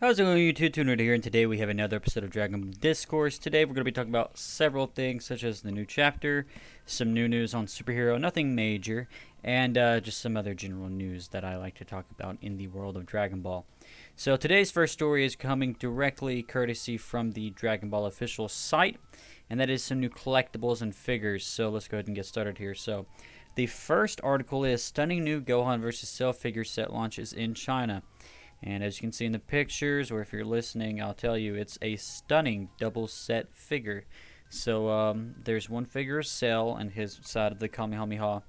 How's it going, YouTube? Tuner here, and today we have another episode of Dragon Discourse. Today we're going to be talking about several things, such as the new chapter, some new news on superhero, nothing major, and just some other general news that I like to talk about in the world of Dragon Ball. So today's first story is coming directly courtesy from the Dragon Ball official site, and that is some new collectibles and figures. So let's go ahead and get started here. So the first article is stunning new Gohan vs. Cell figure set launches in China. And as you can see in the pictures, or if you're listening, I'll tell you, it's a stunning double set figure. So there's one figure of Cell and his side of the Kamehameha,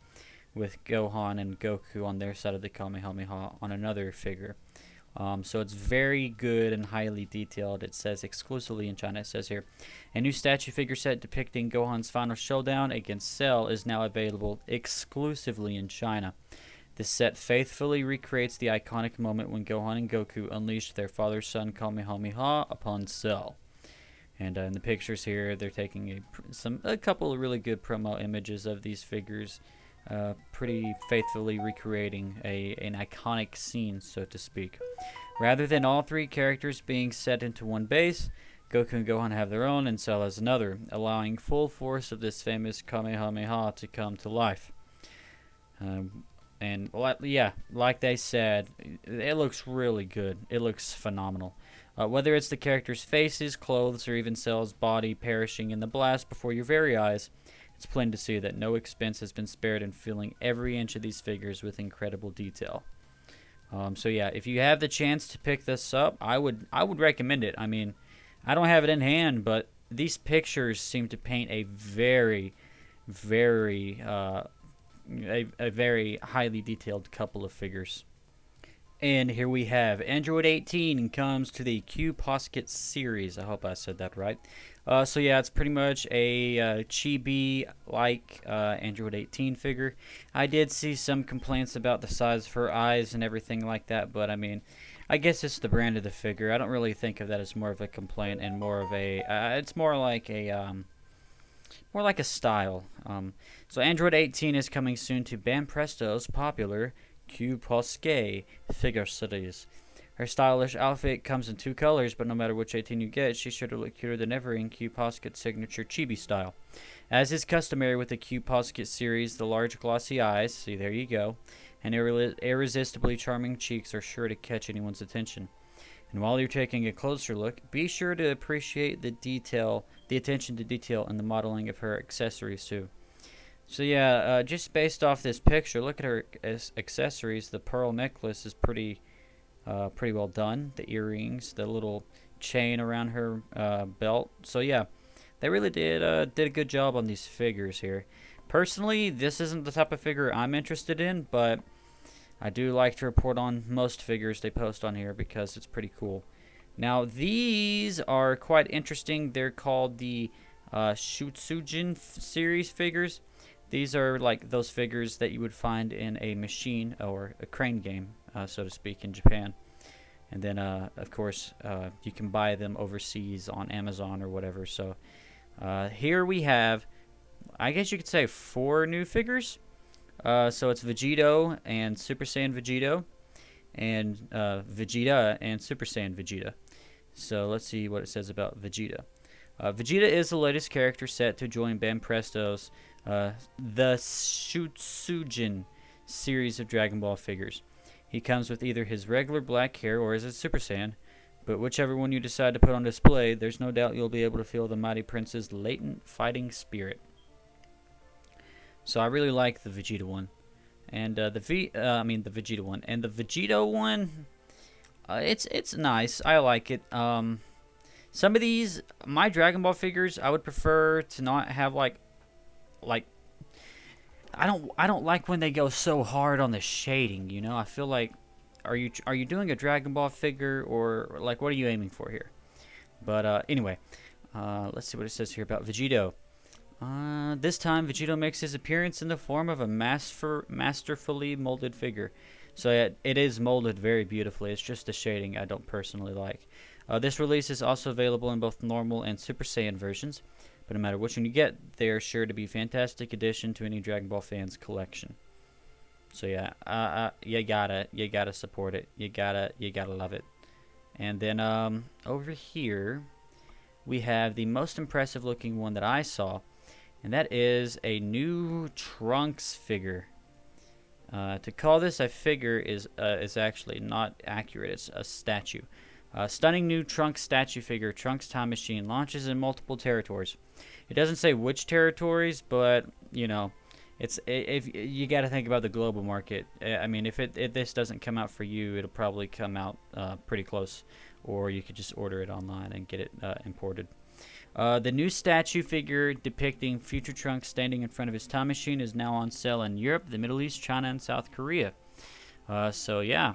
with Gohan and Goku on their side of the Kamehameha on another figure. So it's very good and highly detailed. It says exclusively in China. It says here, a new statue figure set depicting Gohan's final showdown against Cell is now available exclusively in China. This set faithfully recreates the iconic moment when Gohan and Goku unleashed their father-son Kamehameha upon Cell. And in the pictures here, they're taking a couple of really good promo images of these figures, pretty faithfully recreating an iconic scene, so to speak. Rather than all three characters being set into one base, Goku and Gohan have their own and Cell has another, allowing full force of this famous Kamehameha to come to life. And yeah, like they said, it looks really good. It looks phenomenal. Whether it's the characters' faces, clothes, or even Cell's body perishing in the blast before your very eyes, it's plain to see that no expense has been spared in filling every inch of these figures with incredible detail. So yeah, if you have the chance to pick this up, I would recommend it. I mean, I don't have it in hand, but these pictures seem to paint a very very highly detailed couple of figures. And here we have Android 18 comes to the Q Posket series. I hope I said that right. So yeah, it's pretty much a chibi-like Android 18 figure. I did see some complaints about the size of her eyes and everything like that, but I mean, I guess it's the brand of the figure. I don't really think of that as more of a complaint and more of a. It's more like a style. So Android 18 is coming soon to Banpresto's popular Q Posket figure series. Her stylish outfit comes in two colors, but no matter which 18 you get, she's sure to look cuter than ever in Q Posket's signature chibi style. As is customary with the Q Posket series, the large glossy eyes, see there you go, and irresistibly charming cheeks are sure to catch anyone's attention. And while you're taking a closer look, be sure to appreciate the attention to detail in the modeling of her accessories too. So yeah, just based off this picture, look at her accessories. The pearl necklace is pretty well done. The earrings, the little chain around her belt. So yeah, they really did a good job on these figures here. Personally, this isn't the type of figure I'm interested in, but I do like to report on most figures they post on here because it's pretty cool. Now, these are quite interesting. They're called the Tsujin series figures. These are like those figures that you would find in a machine or a crane game, so to speak, in Japan. And then, of course, you can buy them overseas on Amazon or whatever. So here we have, I guess you could say, 4 new figures. So it's Vegito and Super Saiyan Vegito, and Vegeta and Super Saiyan Vegeta. So let's see what it says about Vegeta. Vegeta is the latest character set to join Banpresto's the Tsujin series of Dragon Ball figures. He comes with either his regular black hair or as a Super Saiyan, but whichever one you decide to put on display, there's no doubt you'll be able to feel the mighty prince's latent fighting spirit. So I really like the Vegeta one, and the Vegeta one, and the Vegito one. It's nice. I like it. Some of these, my Dragon Ball figures, I would prefer to not have like I don't like when they go so hard on the shading. You know, I feel like are you doing a Dragon Ball figure, or like what are you aiming for here? But anyway, let's see what it says here about Vegito. This time, Vegito makes his appearance in the form of a masterfully molded figure. So it is molded very beautifully. It's just the shading I don't personally like. This release is also available in both normal and Super Saiyan versions. But no matter which one you get, they are sure to be a fantastic addition to any Dragon Ball fans collection. So yeah, you gotta support it. You gotta love it. And then over here, we have the most impressive looking one that I saw, and that is a new Trunks figure. To call this a figure is actually not accurate. It's a statue. Stunning new Trunks statue figure, Trunks Time Machine, launches in multiple territories. It doesn't say which territories, but you know, if you got to think about the global market. I mean, if this doesn't come out for you, it'll probably come out pretty close, or you could just order it online and get it imported. The new statue figure depicting future Trunks standing in front of his time machine is now on sale in Europe, the Middle East, China, and South Korea. So yeah,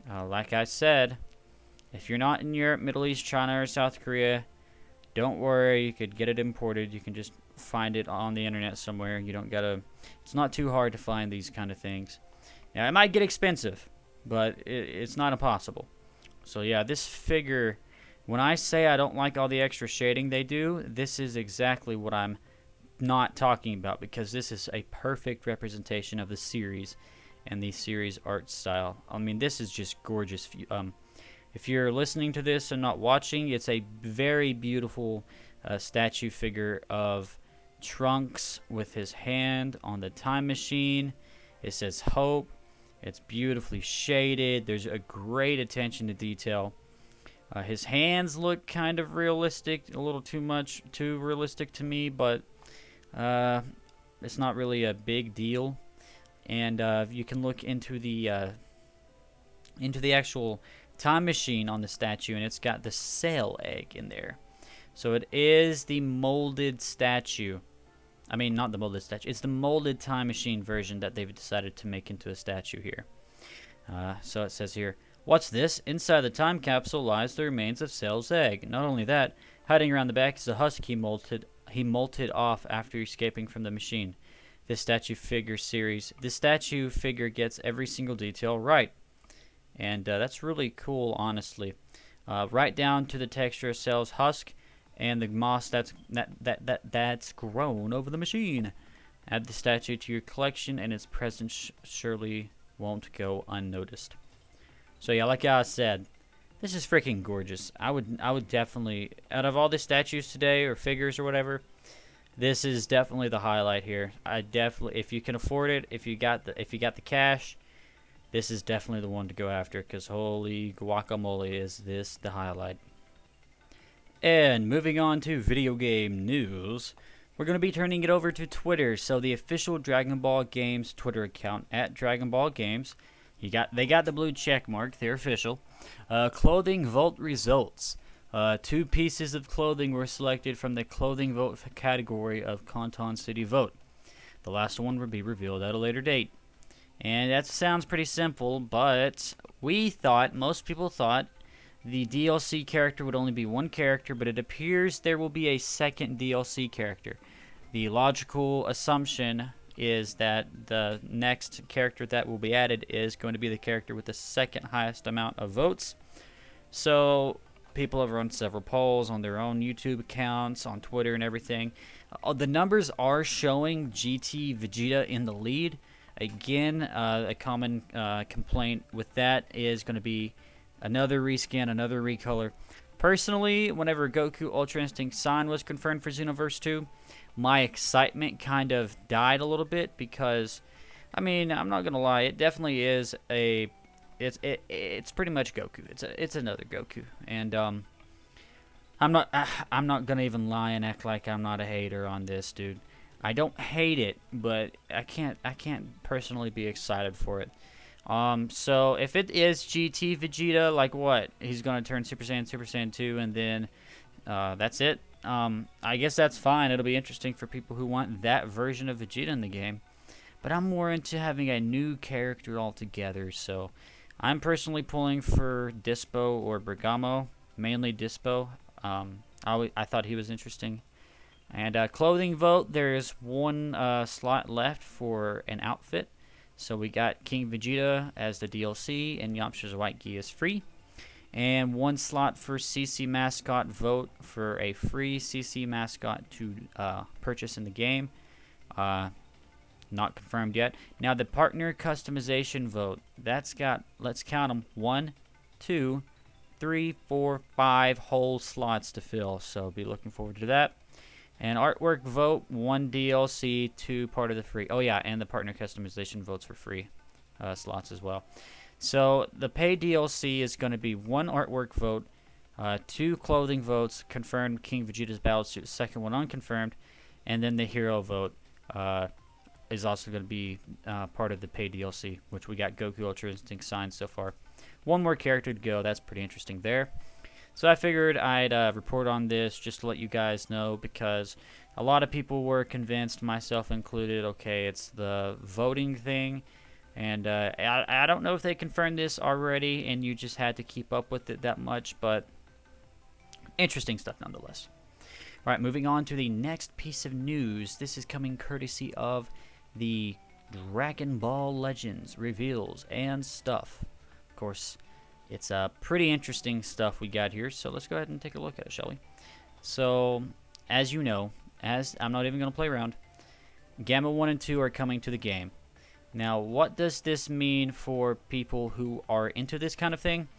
like I said, if you're not in Europe, Middle East, China, or South Korea, don't worry. You could get it imported. You can just find it on the internet somewhere. You don't gotta. It's not too hard to find these kind of things. Yeah, it might get expensive, but it's not impossible. So yeah, this figure. When I say I don't like all the extra shading they do, this is exactly what I'm not talking about, because this is a perfect representation of the series and the series art style. I mean, this is just gorgeous. If you're listening to this and not watching, it's a very beautiful statue figure of Trunks with his hand on the time machine. It says hope. It's beautifully shaded. There's a great attention to detail. His hands look kind of realistic, a little too realistic to me, but it's not really a big deal. And you can look into the actual time machine on the statue, and it's got the sail egg in there. So it is the molded statue. I mean, not the molded statue. It's the molded time machine version that they've decided to make into a statue here. So it says here, "What's this? Inside the time capsule lies the remains of Sail's egg. Not only that, hiding around the back is a husk he molted off after escaping from the machine. This statue figure gets every single detail right." And that's really cool, honestly. Right down to the texture of Sail's husk and the moss that's grown over the machine. Add the statue to your collection, and its presence surely won't go unnoticed. So yeah, like I said, this is freaking gorgeous. I would definitely, out of all the statues today or figures or whatever, this is definitely the highlight here. If you can afford it, if you got the cash, this is definitely the one to go after, because holy guacamole, is this the highlight. And moving on to video game news, we're going to be turning it over to Twitter. So the official Dragon Ball Games Twitter account, @DragonBallGames, they got the blue check mark. They're official. Clothing vote results. 2 pieces of clothing were selected from the clothing vote category of Canton City Vote. The last one will be revealed at a later date. And that sounds pretty simple, but most people thought the DLC character would only be one character, but it appears there will be a second DLC character. The logical assumption is that the next character that will be added is going to be the character with the second highest amount of votes. So people have run several polls on their own YouTube accounts, on Twitter and everything. The numbers are showing GT Vegeta in the lead. Again, a common complaint with that is going to be another reskin, another recolor. Personally, whenever Goku Ultra Instinct Saiyan was confirmed for Xenoverse 2, my excitement kind of died a little bit, because, I mean, I'm not gonna lie, it definitely is it's pretty much Goku. It's another Goku, and I'm not gonna even lie and act like I'm not a hater on this, dude. I don't hate it, but I can't personally be excited for it. So if it is GT Vegeta, like what? He's gonna turn Super Saiyan 2, and then that's it. I guess that's fine. It'll be interesting for people who want that version of Vegeta in the game. But I'm more into having a new character altogether, so I'm personally pulling for Dispo or Bergamo, mainly Dispo. I thought he was interesting. And clothing vote, there's one slot left for an outfit. So we got King Vegeta as the DLC, and Yamcha's White Gi is free. And one slot for CC Mascot vote for a free CC Mascot to purchase in the game. Not confirmed yet. Now the partner customization vote, that's got, let's count them, 1, 2, 3, 4, 5 whole slots to fill. So be looking forward to that. And artwork vote, 1 DLC, 2 part of the free. Oh yeah, and the partner customization votes for free slots as well. So the paid DLC is going to be 1 artwork vote, 2 clothing votes, confirmed King Vegeta's battlesuit, second one unconfirmed, and then the hero vote is also going to be part of the paid DLC, which we got Goku Ultra Instinct signed so far. 1 more character to go. That's pretty interesting there. So I figured I'd report on this just to let you guys know, because a lot of people were convinced, myself included, okay, it's the voting thing. And I don't know if they confirmed this already and you just had to keep up with it that much, but interesting stuff nonetheless. All right, moving on to the next piece of news. This is coming courtesy of the Dragon Ball Legends reveals and stuff. Of course, it's pretty interesting stuff we got here, so let's go ahead and take a look at it, shall we? So, as you know, I'm not even going to play around, Gamma 1 and 2 are coming to the game. Now, what does this mean for people who are into this kind of thing?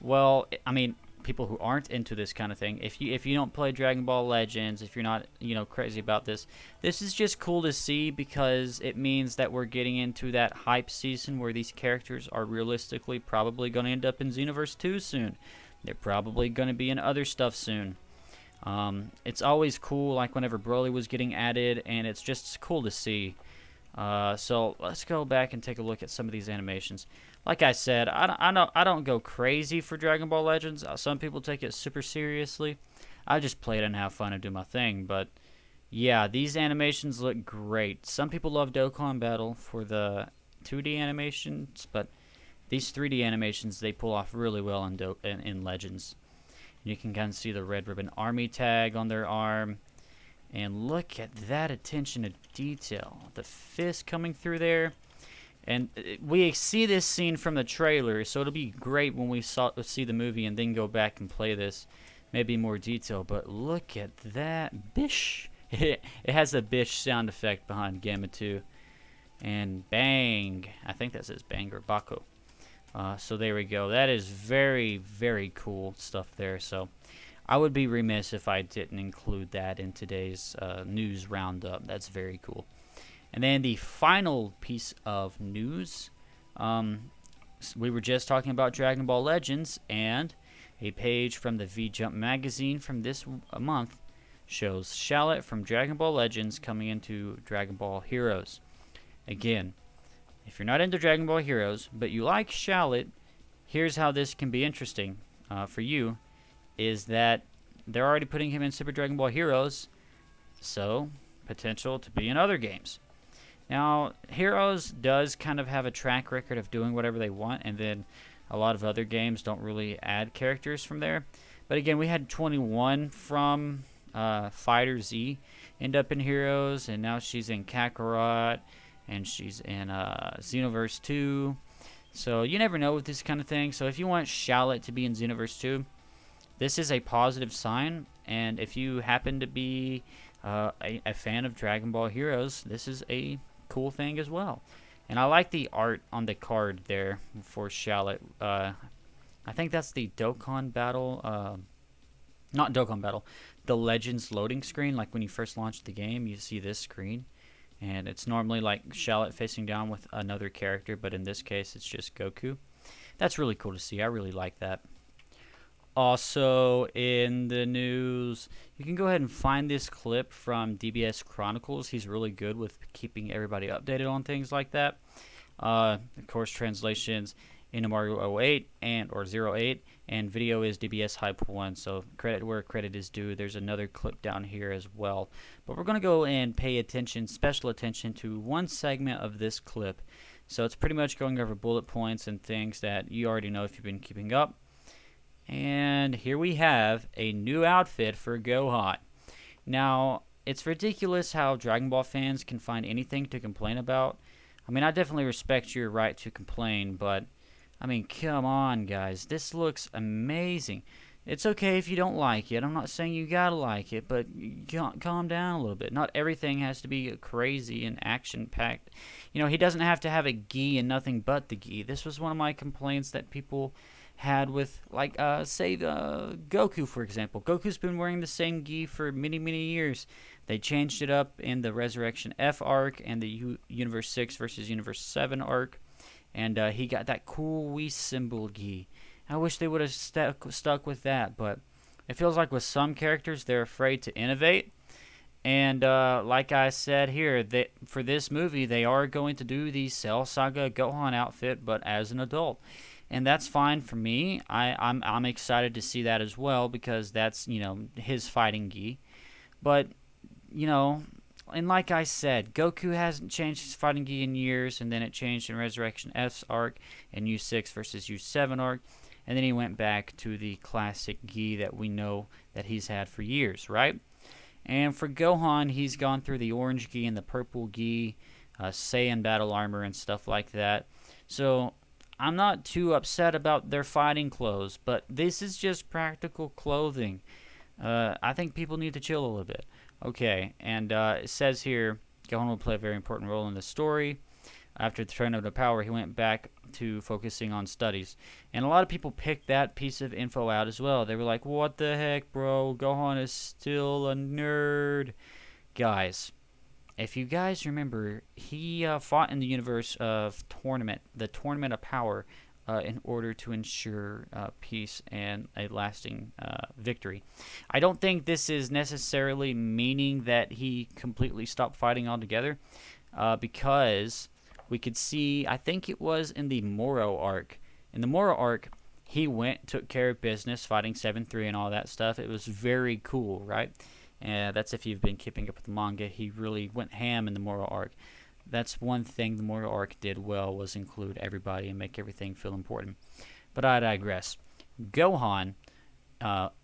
Well, I mean, people who aren't into this kind of thing. If you don't play Dragon Ball Legends, if you're not, crazy about this is just cool to see, because it means that we're getting into that hype season where these characters are realistically probably going to end up in Xenoverse 2 soon. They're probably going to be in other stuff soon. It's always cool, like whenever Broly was getting added, and it's just cool to see. So let's go back and take a look at some of these animations. Like I said, I don't go crazy for Dragon Ball Legends. Some people take it super seriously. I just play it and have fun and do my thing. But yeah, these animations look great. Some people love Dokkan Battle for the 2D animations, but these 3D animations they pull off really well in Legends. You can kind of see the Red Ribbon Army tag on their arm. And look at that attention to detail. The fist coming through there. And we see this scene from the trailer, so it'll be great when we see the movie and then go back and play this. Maybe more detail, but look at that. Bish. It has a bish sound effect behind Gamma 2. And bang. I think that says bang or bako. So there we go. That is very, very cool stuff there. So I would be remiss if I didn't include that in today's news roundup. That's very cool. And then the final piece of news, we were just talking about Dragon Ball Legends, and a page from the V-Jump magazine from this month shows Shallot from Dragon Ball Legends coming into Dragon Ball Heroes. Again, if you're not into Dragon Ball Heroes, but you like Shallot, here's how this can be interesting for you, is that they're already putting him in Super Dragon Ball Heroes, so potential to be in other games. Now, Heroes does kind of have a track record of doing whatever they want, and then a lot of other games don't really add characters from there. But again, we had 21 from Fighter Z end up in Heroes, and now she's in Kakarot, and she's in Xenoverse 2. So you never know with this kind of thing. So if you want Shallot to be in Xenoverse 2, this is a positive sign, and if you happen to be a fan of Dragon Ball Heroes, this is a cool thing as well. And I like the art on the card there for Shallot. I think that's the Dokkan Battle, not Dokkan Battle, the Legends loading screen. Like when you first launch the game, you see this screen, and it's normally like Shallot facing down with another character, but in this case it's just Goku. That's really cool to see. I really like that. Also in the news, you can go ahead and find this clip from DBS Chronicles. He's really good with keeping everybody updated on things like that. Of course, translations Inamaru 08 or 08, and video is DBS Hype 1. So credit where credit is due. There's another clip down here as well. But we're going to go and pay attention, special attention to one segment of this clip. So it's pretty much going over bullet points and things that you already know if you've been keeping up. And here we have a new outfit for Gohan. Now, it's ridiculous how Dragon Ball fans can find anything to complain about. I mean, I definitely respect your right to complain, but, I mean, come on, guys. This looks amazing. It's okay if you don't like it. I'm not saying you gotta like it, but calm down a little bit. Not everything has to be crazy and action-packed. You know, he doesn't have to have a gi and nothing but the gi. This was one of my complaints that people had with, like, say, Goku, for example. Goku's been wearing the same gi for many, many years. They changed it up in the Resurrection F arc and the Universe 6 versus Universe 7 arc. And he got that cool Whis symbol gi. I wish they would have stuck with that, but it feels like with some characters, they're afraid to innovate. And like I said here, for this movie, they are going to do the Cell Saga Gohan outfit, but as an adult. And that's fine for me. I'm excited to see that as well, because that's, his fighting gi. But, and like I said, Goku hasn't changed his fighting gi in years, and then it changed in Resurrection F's arc and U6 versus U7 arc. And then he went back to the classic gi that we know that he's had for years, right? And for Gohan, he's gone through the orange gi and the purple gi, Saiyan battle armor and stuff like that. So I'm not too upset about their fighting clothes, but this is just practical clothing. I think people need to chill a little bit. Okay, and it says here, Gohan will play a very important role in the story. After the Turn to Power, he went back to focusing on studies. And a lot of people picked that piece of info out as well. They were like, what the heck, bro? Gohan is still a nerd. Guys, if you guys remember, he fought in the universe of Tournament, the Tournament of Power, in order to ensure peace and a lasting victory. I don't think this is necessarily meaning that he completely stopped fighting altogether, because we could see, I think it was in the Moro arc. In the Moro arc, he went, took care of business, fighting 7-3 and all that stuff. It was very cool, right? That's if you've been keeping up with the manga. He really went ham in the Moro arc. That's one thing the Moro arc did well, was include everybody and make everything feel important. But I digress. Gohan,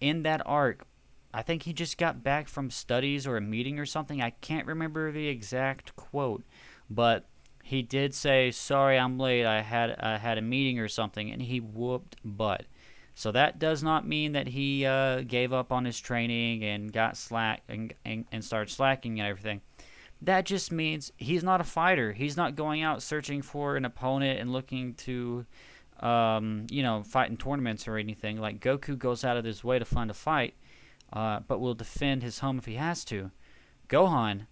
in that arc, I think he just got back from studies or a meeting or something. I can't remember the exact quote, but he did say, sorry, I'm late. I had a meeting or something, and he whooped butt. So that does not mean that he gave up on his training and got slack and started slacking and everything. That just means he's not a fighter. He's not going out searching for an opponent and looking to, fight in tournaments or anything. Like, Goku goes out of his way to find a fight, but will defend his home if he has to. Gohan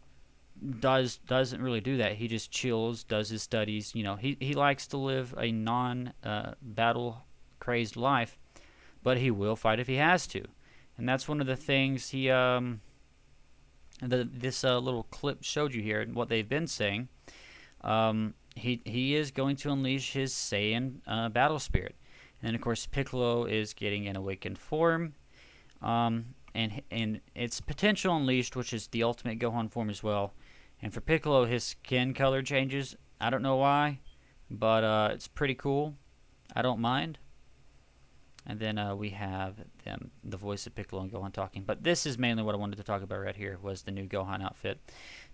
doesn't really do that. He just chills, does his studies. He likes to live a non-battle crazed life, but he will fight if he has to. And that's one of the things he this little clip showed you here, and what they've been saying. He is going to unleash his Saiyan battle spirit, and then of course Piccolo is getting an awakened form, and its potential unleashed, which is the ultimate Gohan form as well. And for Piccolo, his skin color changes. I don't know why, but it's pretty cool. I don't mind. And then we have the voice of Piccolo and Gohan talking. But this is mainly what I wanted to talk about right here, was the new Gohan outfit.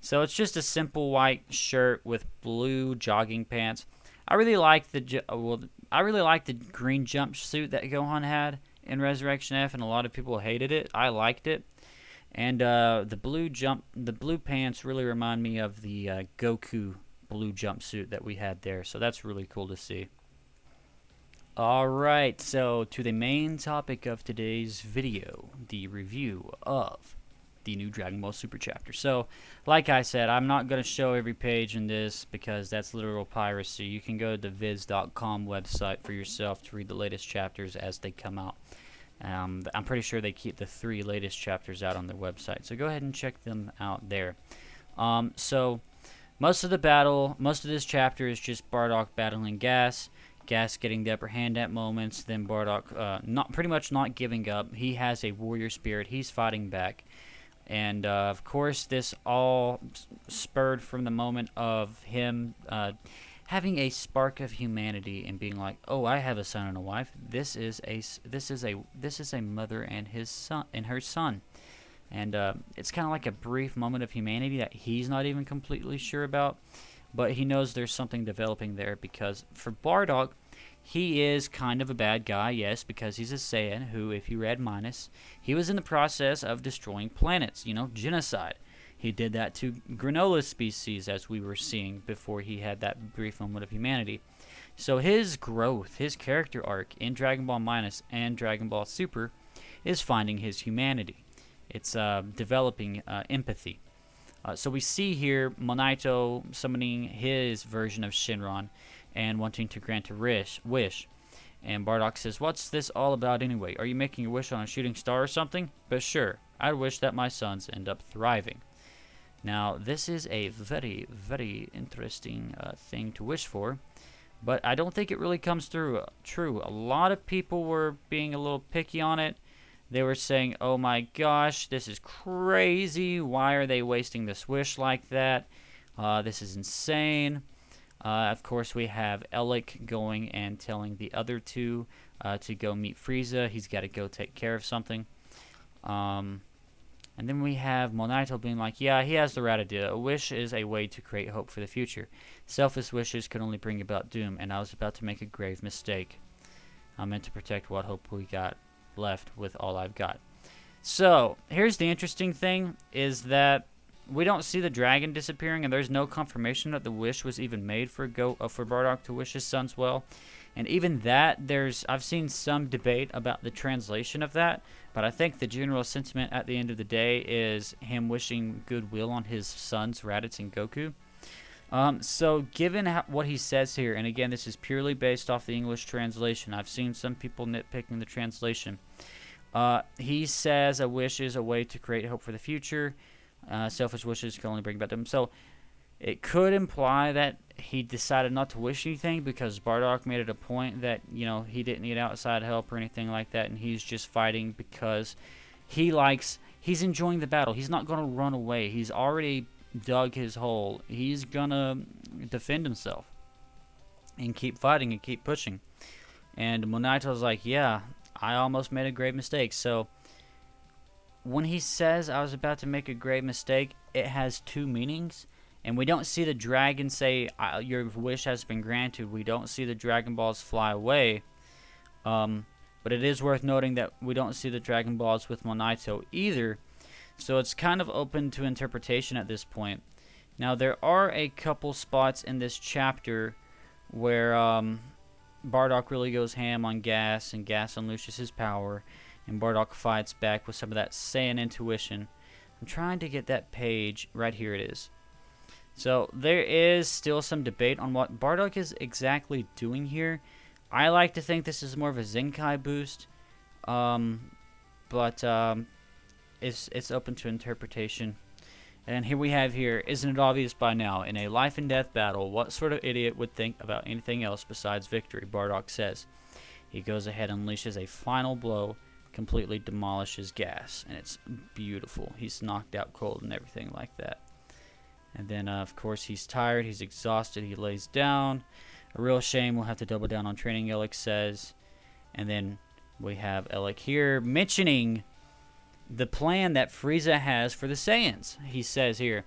So it's just a simple white shirt with blue jogging pants. I really like the green jumpsuit that Gohan had in Resurrection F, and a lot of people hated it. I liked it. And the blue pants really remind me of the Goku blue jumpsuit that we had there. So that's really cool to see. Alright, so to the main topic of today's video, the review of the new Dragon Ball Super chapter. So, like I said, I'm not going to show every page in this because that's literal piracy. You can go to the viz.com website for yourself to read the latest chapters as they come out. I'm pretty sure they keep the 3 latest chapters out on their website, so go ahead and check them out there. So, most of this chapter is just Bardock battling Gas getting the upper hand at moments, then Bardock pretty much not giving up. He has a warrior spirit. He's fighting back. And, of course, this all spurred from the moment of him having a spark of humanity and being like, "Oh, I have a son and a wife. This is a mother and her son." And it's kind of like a brief moment of humanity that he's not even completely sure about, but he knows there's something developing there, because for Bardock, he is kind of a bad guy, yes, because he's a Saiyan who, if you read Minus, he was in the process of destroying planets, genocide. He did that to granola species, as we were seeing before he had that brief moment of humanity. So his growth, his character arc in Dragon Ball Minus and Dragon Ball Super is finding his humanity. It's developing empathy. So we see here Monaito summoning his version of Shinron and wanting to grant a wish. And Bardock says, "What's this all about anyway? Are you making a wish on a shooting star or something? But sure, I wish that my sons end up thriving." Now, this is a very, very interesting thing to wish for, but I don't think it really comes through true. A lot of people were being a little picky on it. They were saying, "Oh my gosh, this is crazy. Why are they wasting this wish like that? This is insane." Of course, we have Elec going and telling the other two to go meet Frieza. He's got to go take care of something. And then we have Monaito being like, "Yeah, he has the right idea. A wish is a way to create hope for the future. Selfish wishes can only bring about doom, and I was about to make a grave mistake. I meant to protect what hope we got left with all I've got." So, here's the interesting thing, is that we don't see the dragon disappearing, and there's no confirmation that the wish was even made for Bardock to wish his sons well. And even that, I've seen some debate about the translation of that, but I think the general sentiment at the end of the day is him wishing goodwill on his sons, Raditz and Goku. So given what he says here, and again, this is purely based off the English translation. I've seen some people nitpicking the translation. He says a wish is a way to create hope for the future. Selfish wishes can only bring about them. So it could imply that he decided not to wish anything because Bardock made it a point that, he didn't need outside help or anything like that, and he's just fighting because he's enjoying the battle. He's not going to run away. He's already dug his hole. He's going to defend himself and keep fighting and keep pushing. And Monaito's like, "Yeah, I almost made a grave mistake." So when he says, "I was about to make a grave mistake," it has two meanings. And we don't see the dragon say, "Your wish has been granted." We don't see the Dragon Balls fly away. But it is worth noting that we don't see the Dragon Balls with Monaito either. So it's kind of open to interpretation at this point. Now, there are a couple spots in this chapter where Bardock really goes ham on Gas, and Gas unleashes his power, and Bardock fights back with some of that Saiyan intuition. I'm trying to get that page. Right here it is. So there is still some debate on what Bardock is exactly doing here. I like to think this is more of a Zenkai boost, but it's open to interpretation. And here we have here, "Isn't it obvious by now? In a life and death battle, what sort of idiot would think about anything else besides victory?" Bardock says. He goes ahead and unleashes a final blow, completely demolishes Gas, and it's beautiful. He's knocked out cold and everything like that. And then, of course, he's tired, he's exhausted, he lays down. "A real shame, we'll have to double down on training," Elec says. And then we have Elec here mentioning the plan that Frieza has for the Saiyans. He says here,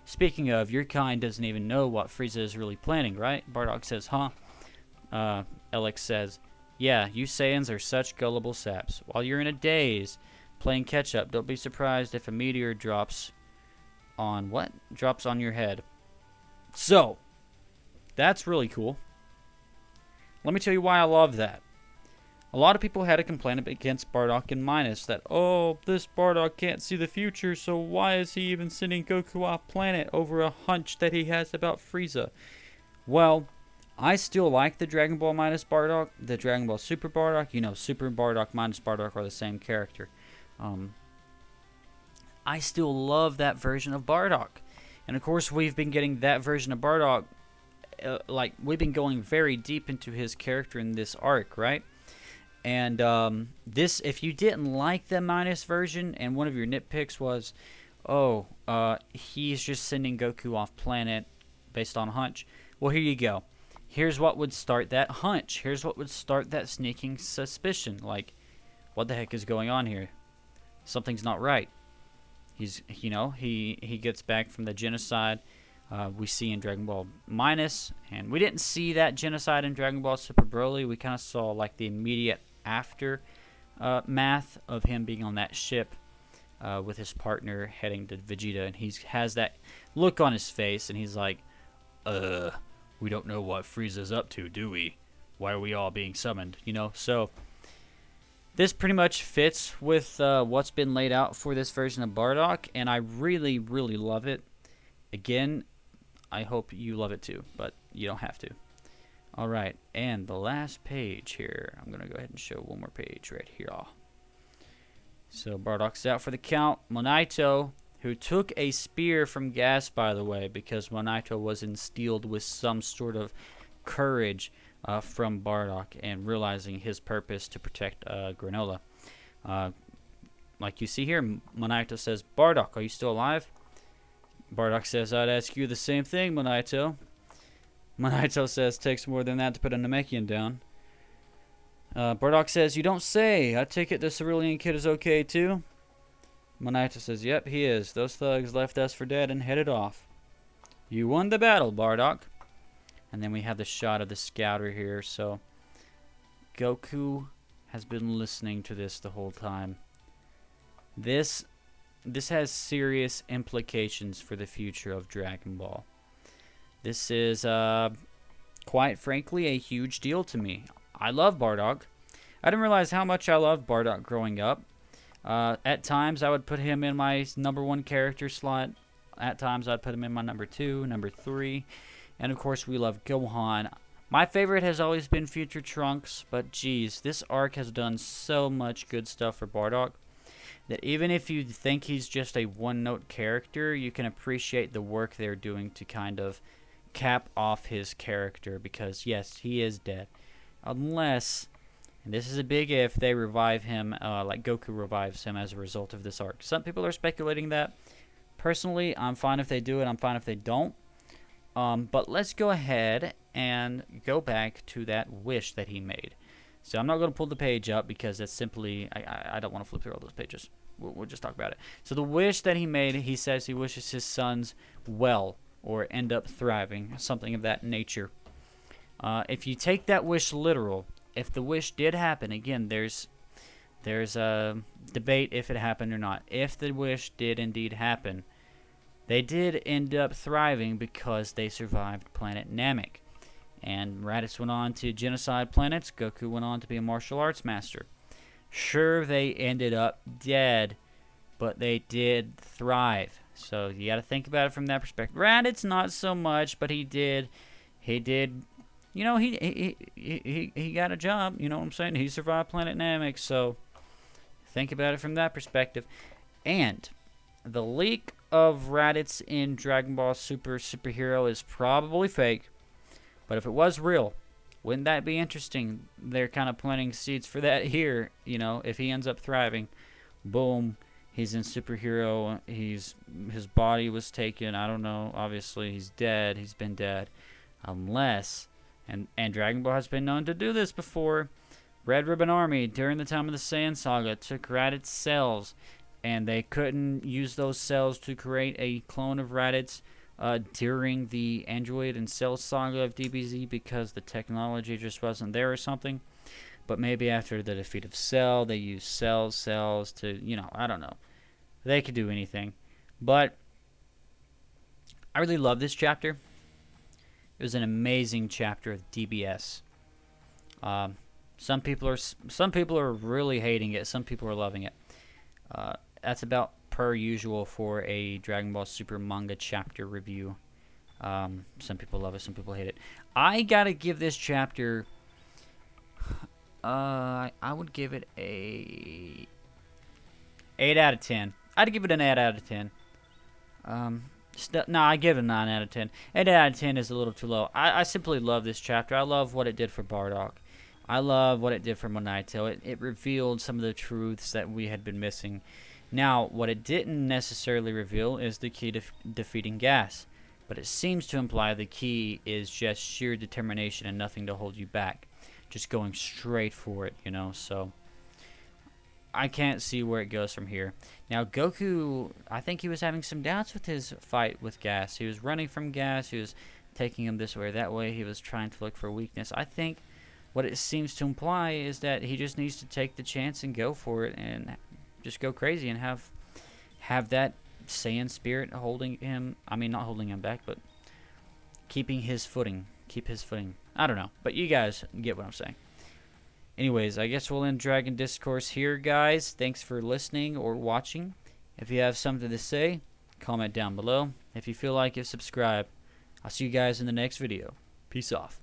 "Speaking of, your kind doesn't even know what Frieza is really planning, right?" Bardock says, "Huh?" Elec says, "Yeah, you Saiyans are such gullible saps. While you're in a daze, playing catch-up, don't be surprised if a meteor drops on your head." So, that's really cool. Let me tell you why I love that. A lot of people had a complaint against Bardock in Minus that, "Oh, this Bardock can't see the future, so why is he even sending Goku off planet over a hunch that he has about Frieza?" Well, I still like the Dragon Ball Minus Bardock, the Dragon Ball Super Bardock. Super Bardock minus Bardock are the same character. I still love that version of Bardock. And of course, we've been getting that version of Bardock, we've been going very deep into his character in this arc, right? And if you didn't like the Minus version, and one of your nitpicks was, he's just sending Goku off planet based on hunch. Well, here you go. Here's what would start that hunch. Here's what would start that sneaking suspicion. Like, what the heck is going on here? Something's not right. He gets back from the genocide we see in Dragon Ball Minus, and we didn't see that genocide in Dragon Ball Super Broly. We kind of saw like the immediate aftermath of him being on that ship with his partner heading to Vegeta, and he has that look on his face, and he's like, "We don't know what Frieza's up to, do we?" why are we all being summoned? You know, so this pretty much fits with what's been laid out for this version of Bardock, and I really, really love it. Again, I hope you love it too, but you don't have to. Alright, and the last page here. I'm going to go ahead and show one more page right here. So Bardock's out for the count. Monaito, who took a spear from Gas, by the way, because Monaito was instilled with some sort of courage from Bardock and realizing his purpose to protect Granola. Like you see here, Monaito says, Bardock, are you still alive? Bardock says, I'd ask you the same thing, Monaito. Monaito says, takes more than that to put a Namekian down. Bardock says, you don't say. I take it the Cerulean kid is okay too? Monaito says, yep, he is. Those thugs left us for dead and headed off. You won the battle, Bardock. And then we have the shot of the scouter here. So Goku has been listening to this the whole time. This has serious implications for the future of Dragon Ball. This is, quite frankly, a huge deal to me. I love Bardock. I didn't realize how much I loved Bardock growing up. At times, I would put him in my #1 character slot. At times, I'd put him in my #2, #3. And, of course, we love Gohan. My favorite has always been Future Trunks, but, geez, this arc has done so much good stuff for Bardock that even if you think he's just a one-note character, you can appreciate the work they're doing to kind of cap off his character because, yes, he is dead. Unless, and this is a big if, they revive him like Goku revives him as a result of this arc. Some people are speculating that. Personally, I'm fine if they do it. I'm fine if they don't. But let's go ahead and go back to that wish that he made. So I'm not going to pull the page up because that's simply, I don't want to flip through all those pages. We'll just talk about it. So the wish that he made, he says he wishes his sons well or end up thriving, something of that nature. If you take that wish literal, if the wish did happen, again, there's a debate if it happened or not. If the wish did indeed happen, they did end up thriving because they survived planet Namek. And Raditz went on to genocide planets. Goku went on to be a martial arts master. Sure, they ended up dead, but they did thrive. So you got to think about it from that perspective. Raditz not so much, but he did. You know, he got a job. You know what I'm saying? He survived planet Namek. So think about it from that perspective. And the leak of Raditz in Dragon Ball Superhero is probably fake. But if it was real, wouldn't that be interesting? They're kind of planting seeds for that here. You know, if he ends up thriving, boom, he's in Superhero. His body was taken. I don't know. Obviously, he's dead. He's been dead. Unless, and Dragon Ball has been known to do this before. Red Ribbon Army, during the time of the Saiyan Saga, took Raditz cells. And they couldn't use those cells to create a clone of Raditz during the Android and Cell saga of DBZ because the technology just wasn't there or something. But maybe after the defeat of Cell, they used cells to, you know, I don't know. They could do anything. But I really love this chapter. It was an amazing chapter of DBS. Some people are really hating it. Some people are loving it. That's about per usual for a Dragon Ball Super manga chapter review. Some people love it, some people hate it. I gotta give this chapter, I would give it a 8 out of 10. I'd give it an 8 out of 10. No, I give it a 9 out of 10. 8 out of 10 is a little too low. I simply love this chapter. I love what it did for Bardock. I love what it did for Monaito. It revealed some of the truths that we had been missing. Now, what it didn't necessarily reveal is the key to defeating Gas, but it seems to imply the key is just sheer determination and nothing to hold you back. Just going straight for it, you know, so I can't see where it goes from here. Now, Goku, I think he was having some doubts with his fight with Gas. He was running from Gas, he was taking him this way or that way, he was trying to look for weakness. I think what it seems to imply is that he just needs to take the chance and go for it and just go crazy and have that Saiyan spirit holding him. I mean, not holding him back, but keeping his footing. Keep his footing. I don't know, but you guys get what I'm saying. Anyways, I guess we'll end Dragon Discourse here, guys. Thanks for listening or watching. If you have something to say, comment down below. If you feel like it, subscribe. I'll see you guys in the next video. Peace off.